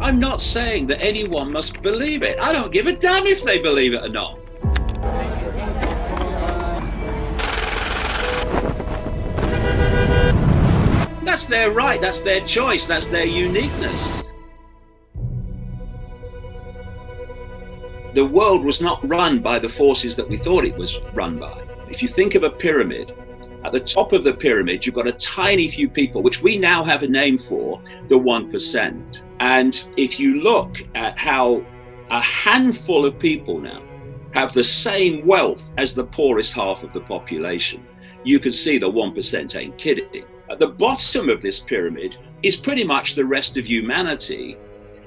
I'm not saying that anyone must believe it. I don't give a damn if they believe it or not. That's their right, that's their choice, that's their uniqueness. The world was not run by the forces that we thought it was run by. If you think of a pyramid, at the top of the pyramid, you've got a tiny few people, which we now have a name for, the 1%. And if you look at how a handful of people now have the same wealth as the poorest half of the population, you can see the 1% ain't kidding. At the bottom of this pyramid is pretty much the rest of humanity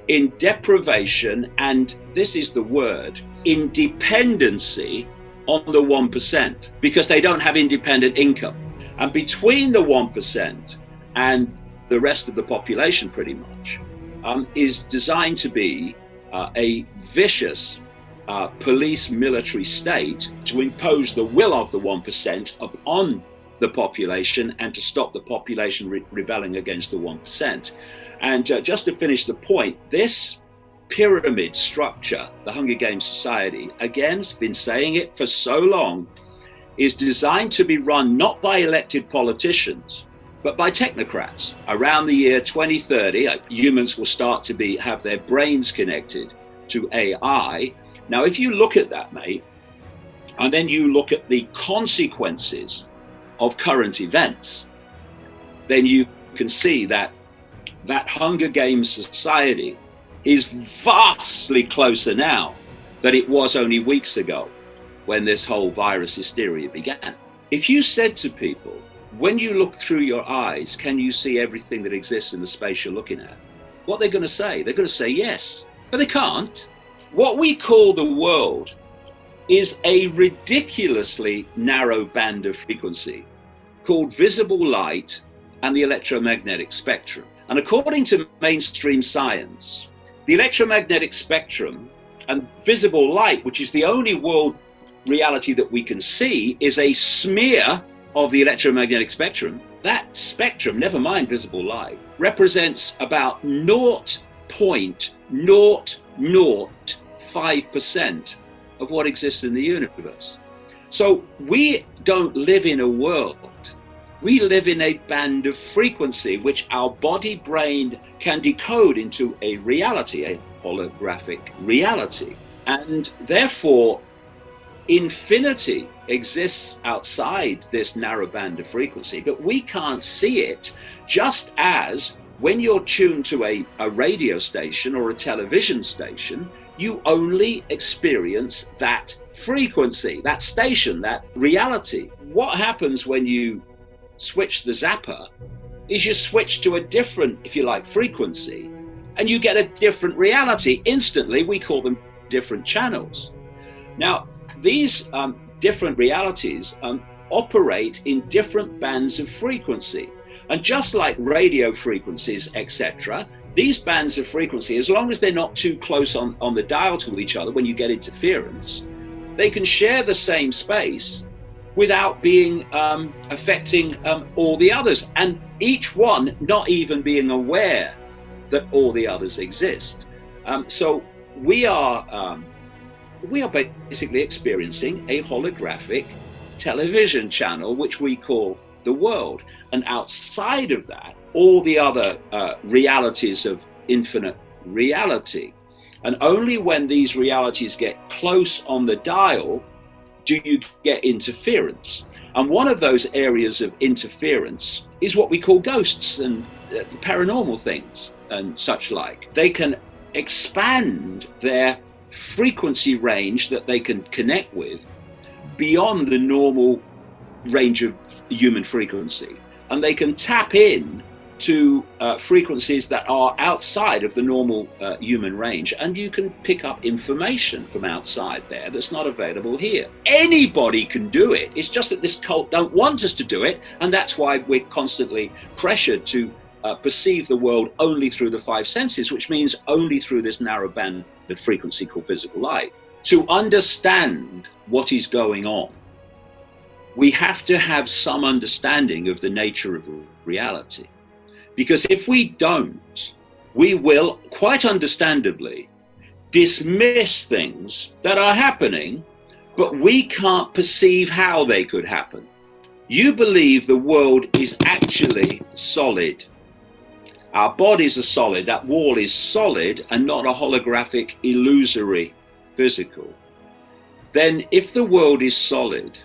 in deprivation, and this is the word, independency on the 1%, because they don't have independent income. And between the 1% and the rest of the population pretty much is designed to be a vicious police military state to impose the will of the 1% upon the population and to stop the population rebelling against the 1%. And just to finish the point, this pyramid structure, the Hunger Games Society, again, has been saying it for so long, is designed to be run not by elected politicians, but by technocrats. Around the year 2030, humans will start to have their brains connected to AI. Now, if you look at that, mate, and then you look at the consequences of current events, then you can see that Hunger Games society is vastly closer now than it was only weeks ago when this whole virus hysteria began. If you said to people, when you look through your eyes, can you see everything that exists in the space you're looking at? What they're going to say? They're going to say yes, but they can't. What we call the world is a ridiculously narrow band of frequency called visible light and the electromagnetic spectrum. And according to mainstream science, the electromagnetic spectrum and visible light, which is the only world reality that we can see, is a smear of the electromagnetic spectrum. That spectrum, never mind visible light, represents about 0.005% of what exists in the universe. So we don't live in a world. We live in a band of frequency which our body brain can decode into a reality, a holographic reality. And therefore, infinity exists outside this narrow band of frequency, but we can't see it, just as when you're tuned to a radio station or a television station, you only experience that frequency, that station, that reality. What happens when you switch the zapper is you switch to a different, if you like, frequency, and you get a different reality instantly. We call them different channels. Now, these different realities operate in different bands of frequency. And just like radio frequencies, etc., these bands of frequency, as long as they're not too close on the dial to each other when you get interference, they can share the same space without being affecting all the others, and each one not even being aware that all the others exist. So we are basically experiencing a holographic television channel, which we call the world. And outside of that, all the other realities of infinite reality. And only when these realities get close on the dial do you get interference. And one of those areas of interference is what we call ghosts and paranormal things and such like. They can expand their frequency range that they can connect with beyond the normal range of human frequency, and they can tap in to frequencies that are outside of the normal human range, and you can pick up information from outside there that's not available here. Anybody can do it. It's just that this cult don't want us to do it, and that's why we're constantly pressured to perceive the world only through the five senses, which means only through this narrow band of frequency called visible light. To understand what is going on, we have to have some understanding of the nature of reality. Because if we don't, we will, quite understandably, dismiss things that are happening, but we can't perceive how they could happen. You believe the world is actually solid. Our bodies are solid. That wall is solid and not a holographic, illusory, physical. Then if the world is solid,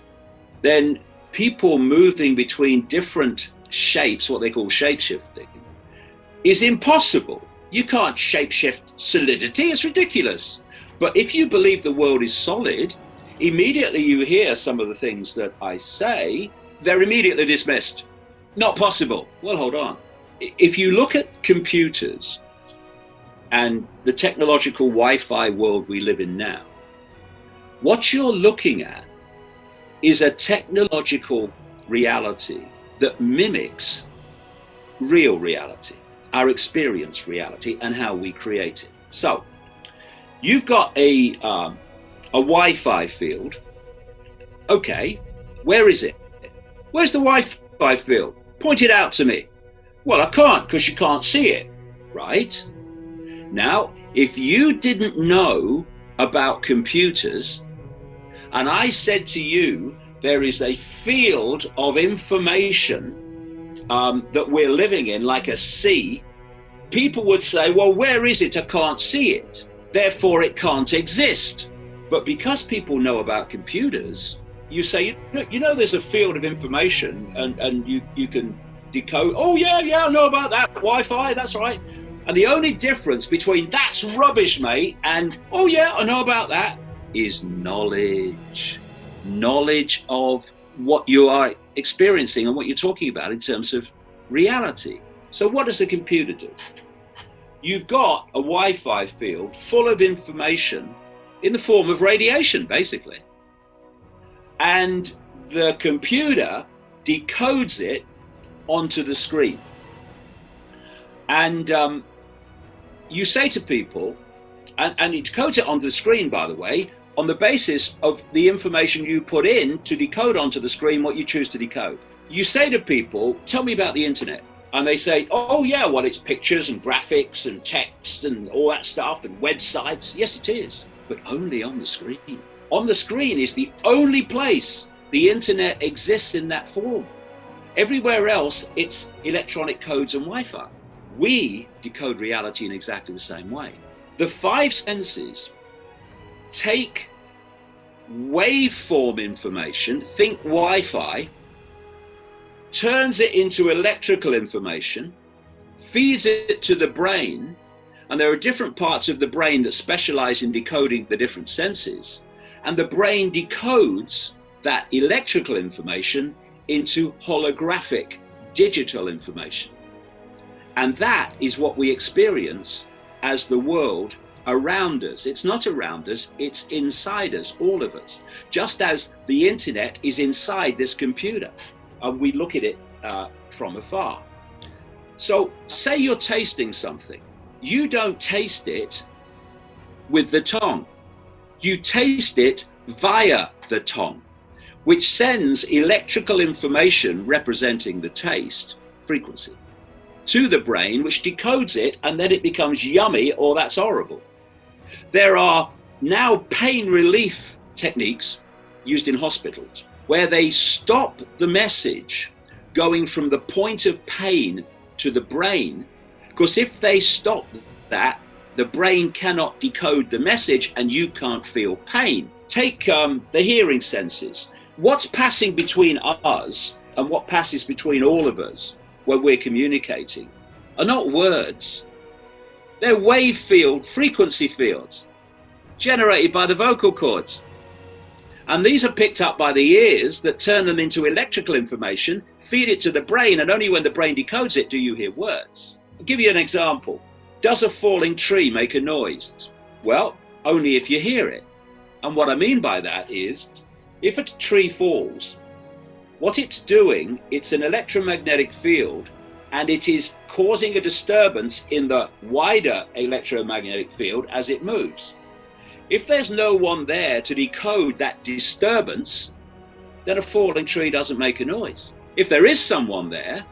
then people moving between different shapes, what they call shapeshifting, is impossible. You can't shapeshift solidity, it's ridiculous. But if you believe the world is solid, immediately you hear some of the things that I say, they're immediately dismissed. Not possible. Well, hold on. If you look at computers and the technological Wi-Fi world we live in now, what you're looking at is a technological reality that mimics real reality, our experience reality, and how we create it. So you've got a Wi-Fi field. Okay, where is it? Where's the Wi-Fi field? Point it out to me. Well, I can't because you can't see it, right? Now, if you didn't know about computers, and I said to you, there is a field of information that we're living in, like a sea, people would say, well, where is it? I can't see it. Therefore, it can't exist. But because people know about computers, you say, you know, there's a field of information and you can decode. Oh, yeah, I know about that. Wi-Fi, that's right. And the only difference between that's rubbish, mate, and oh, yeah, I know about that, is knowledge. Knowledge of what you are experiencing and what you're talking about in terms of reality. So what does a computer do? You've got a Wi-Fi field full of information in the form of radiation, basically. And the computer decodes it onto the screen. And you say to people, and it decodes it onto the screen, by the way, on the basis of the information you put in to decode onto the screen what you choose to decode. You say to people, tell me about the internet. And they say, oh yeah, well, it's pictures and graphics and text and all that stuff and websites. Yes, it is, but only on the screen. On the screen is the only place the internet exists in that form. Everywhere else, it's electronic codes and Wi-Fi. We decode reality in exactly the same way. The five senses take waveform information, think Wi-Fi, turns it into electrical information, feeds it to the brain, and there are different parts of the brain that specialize in decoding the different senses, and the brain decodes that electrical information into holographic digital information. And that is what we experience as the world around us. It's not around us, it's inside us, all of us. Just as the internet is inside this computer, and we look at it from afar. So say you're tasting something. You don't taste it with the tongue. You taste it via the tongue, which sends electrical information representing the taste frequency to the brain, which decodes it, and then it becomes yummy or that's horrible. There are now pain relief techniques used in hospitals where they stop the message going from the point of pain to the brain, because if they stop that, the brain cannot decode the message and you can't feel pain. Take the hearing senses. What's passing between us and what passes between all of us when we're communicating are not words. They're wave field, frequency fields generated by the vocal cords. And these are picked up by the ears that turn them into electrical information, feed it to the brain, and only when the brain decodes it do you hear words. I'll give you an example. Does a falling tree make a noise? Well, only if you hear it. And what I mean by that is, if a tree falls, what it's doing, it's an electromagnetic field, and it is causing a disturbance in the wider electromagnetic field as it moves. If there's no one there to decode that disturbance, then a falling tree doesn't make a noise. If there is someone there,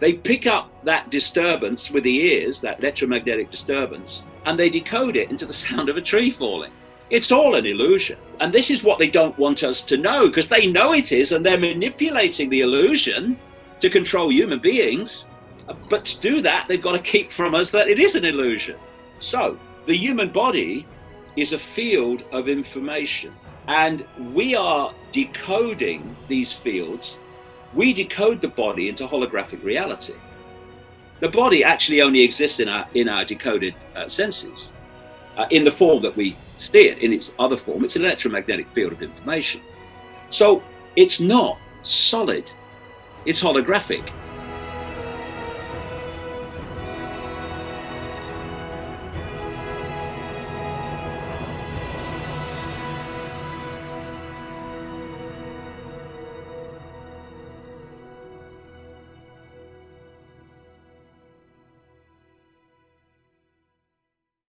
They pick up that disturbance with the ears, that electromagnetic disturbance, and they decode it into the sound of a tree falling. It's all an illusion. And this is what they don't want us to know, because they know it is, and they're manipulating the illusion to control human beings. But to do that, they've got to keep from us that it is an illusion. So the human body is a field of information, and we are decoding these fields. We decode the body into holographic reality. The body actually only exists in our decoded senses, in the form that we see it. In its other form, it's an electromagnetic field of information. So it's not solid, it's holographic.